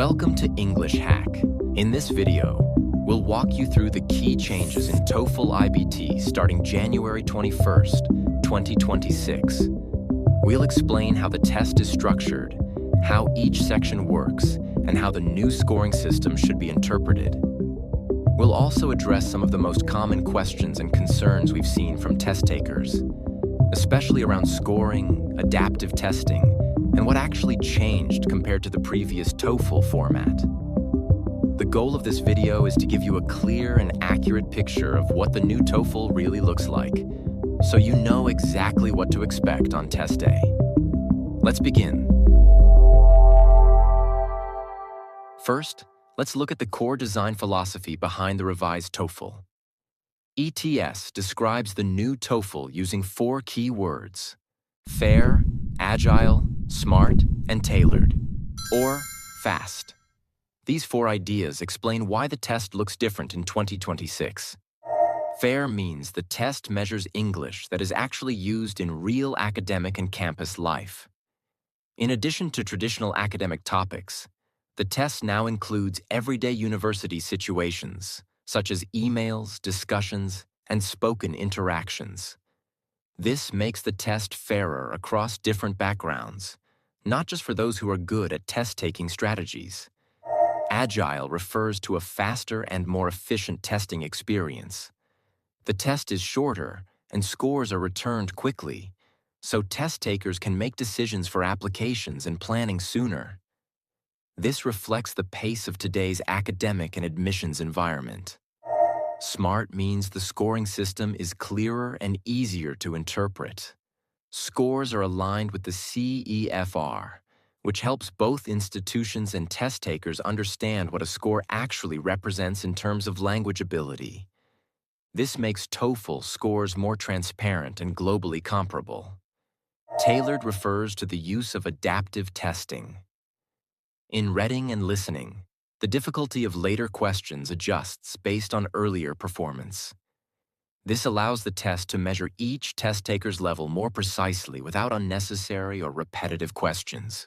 Welcome to EnglishHack. In this video, we'll walk you through the key changes in TOEFL IBT starting January 21st, 2026. We'll explain how the test is structured, how each section works, and how the new scoring system should be interpreted. We'll also address some of the most common questions and concerns we've seen from test takers, especially around scoring, adaptive testing, and what actually changed compared to the previous TOEFL format. The goal of this video is to give you a clear and accurate picture of what the new TOEFL really looks like, so you know exactly what to expect on test day. Let's begin. First, let's look at the core design philosophy behind the revised TOEFL. ETS describes the new TOEFL using 4 key words: fair, agile, smart, and tailored, or fast. These 4 ideas explain why the test looks different in 2026. Fair means the test measures English that is actually used in real academic and campus life. In addition to traditional academic topics, the test now includes everyday university situations, such as emails, discussions, and spoken interactions. This makes the test fairer across different backgrounds, not just for those who are good at test-taking strategies. Agile refers to a faster and more efficient testing experience. The test is shorter and scores are returned quickly, so test takers can make decisions for applications and planning sooner. This reflects the pace of today's academic and admissions environment. Smart means the scoring system is clearer and easier to interpret. Scores are aligned with the CEFR, which helps both institutions and test takers understand what a score actually represents in terms of language ability. This makes TOEFL scores more transparent and globally comparable. Tailored refers to the use of adaptive testing. In reading and listening, the difficulty of later questions adjusts based on earlier performance. This allows the test to measure each test taker's level more precisely without unnecessary or repetitive questions.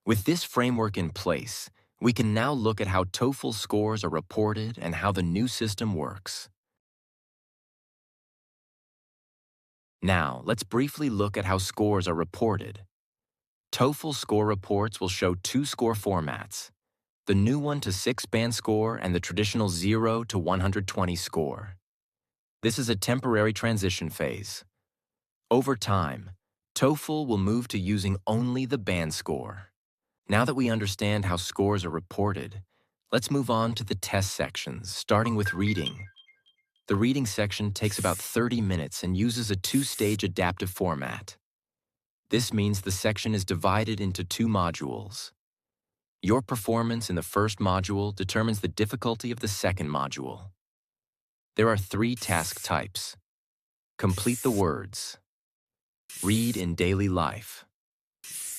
With this framework in place, we can now look at how TOEFL scores are reported and how the new system works. Now, let's briefly look at how scores are reported. TOEFL score reports will show 2 score formats: the new 1 to 6 band score and the traditional 0 to 120 score. This is a temporary transition phase. Over time, TOEFL will move to using only the band score. Now that we understand how scores are reported, let's move on to the test sections, starting with reading. The reading section takes about 30 minutes and uses a 2-stage adaptive format. This means the section is divided into 2 modules. Your performance in the first module determines the difficulty of the second module. There are 3 task types: complete the words, read in daily life,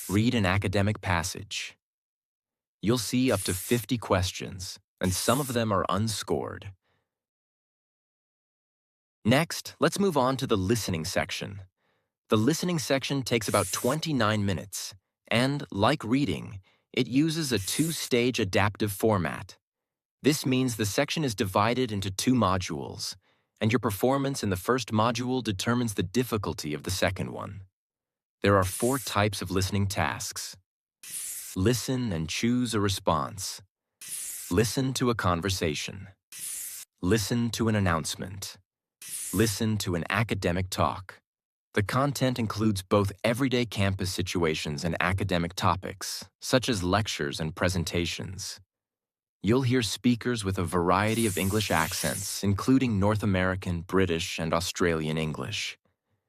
read an academic passage. You'll see up to 50 questions, and some of them are unscored. Next, let's move on to the listening section. The listening section takes about 29 minutes, and, like reading, it uses a 2-stage adaptive format. This means the section is divided into 2 modules, and your performance in the first module determines the difficulty of the second one. There are 4 types of listening tasks: listen and choose a response, listen to a conversation, listen to an announcement, listen to an academic talk. The content includes both everyday campus situations and academic topics, such as lectures and presentations. You'll hear speakers with a variety of English accents, including North American, British, and Australian English.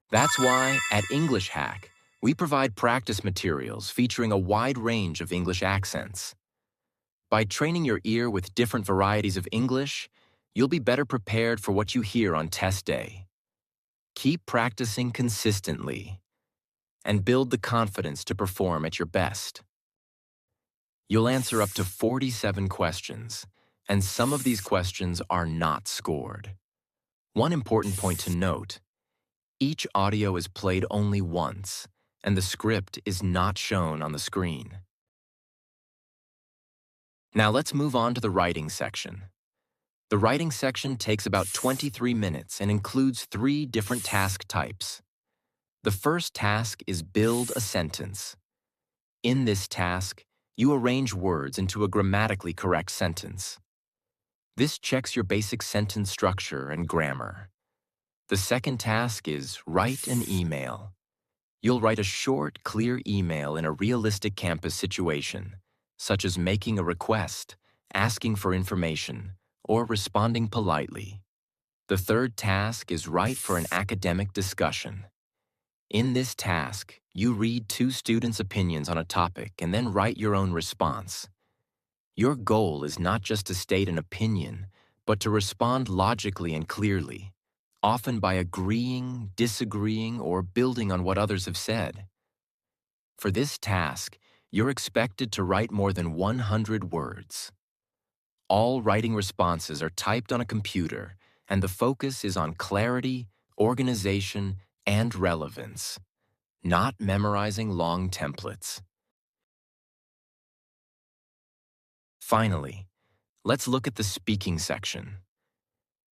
That's why, at EnglishHack, we provide practice materials featuring a wide range of English accents. By training your ear with different varieties of English, you'll be better prepared for what you hear on test day. Keep practicing consistently and build the confidence to perform at your best. You'll answer up to 47 questions, and some of these questions are not scored. One important point to note: each audio is played only once, and the script is not shown on the screen. Now let's move on to the writing section. The writing section takes about 23 minutes and includes 3 different task types. The first task is build a sentence. In this task, you arrange words into a grammatically correct sentence. This checks your basic sentence structure and grammar. The second task is write an email. You'll write a short, clear email in a realistic campus situation, such as making a request, asking for information, or responding politely. The third task is write for an academic discussion. In this task, you read 2 students' opinions on a topic and then write your own response. Your goal is not just to state an opinion, but to respond logically and clearly, often by agreeing, disagreeing, or building on what others have said. For this task, you're expected to write more than 100 words. All writing responses are typed on a computer, and the focus is on clarity, organization, and relevance, not memorizing long templates. Finally, let's look at the speaking section.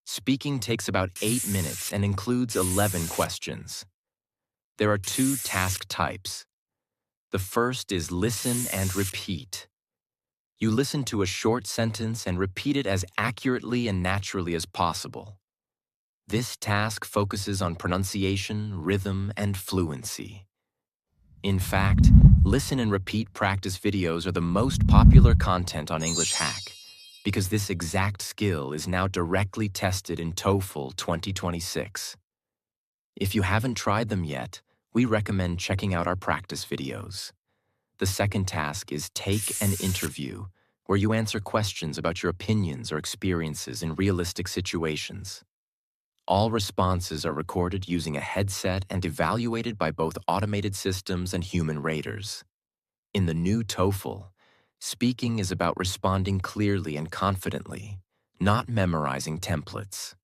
Speaking takes about 8 minutes and includes 11 questions. There are 2 task types. The first is listen and repeat. You listen to a short sentence and repeat it as accurately and naturally as possible. This task focuses on pronunciation, rhythm, and fluency. In fact, listen and repeat practice videos are the most popular content on EnglishHack because this exact skill is now directly tested in TOEFL 2026. If you haven't tried them yet, we recommend checking out our practice videos. The second task is take an interview, where you answer questions about your opinions or experiences in realistic situations. All responses are recorded using a headset and evaluated by both automated systems and human raters. In the new TOEFL, speaking is about responding clearly and confidently, not memorizing templates.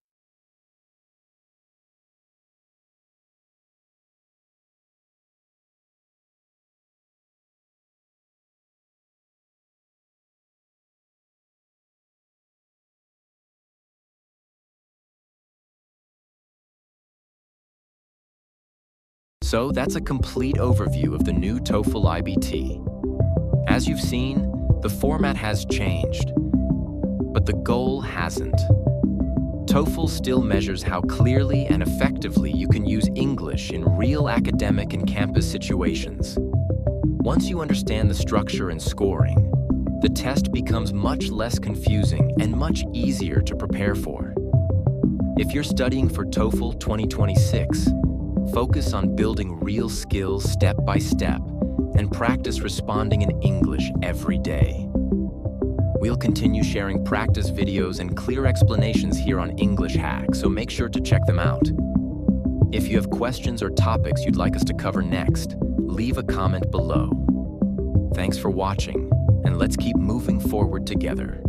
So that's a complete overview of the new TOEFL IBT. As you've seen, the format has changed, but the goal hasn't. TOEFL still measures how clearly and effectively you can use English in real academic and campus situations. Once you understand the structure and scoring, the test becomes much less confusing and much easier to prepare for. If you're studying for TOEFL 2026, focus on building real skills step by step and practice responding in English every day. We'll continue sharing practice videos and clear explanations here on EnglishHack, so make sure to check them out. If you have questions or topics you'd like us to cover next, leave a comment below. Thanks for watching, and let's keep moving forward together.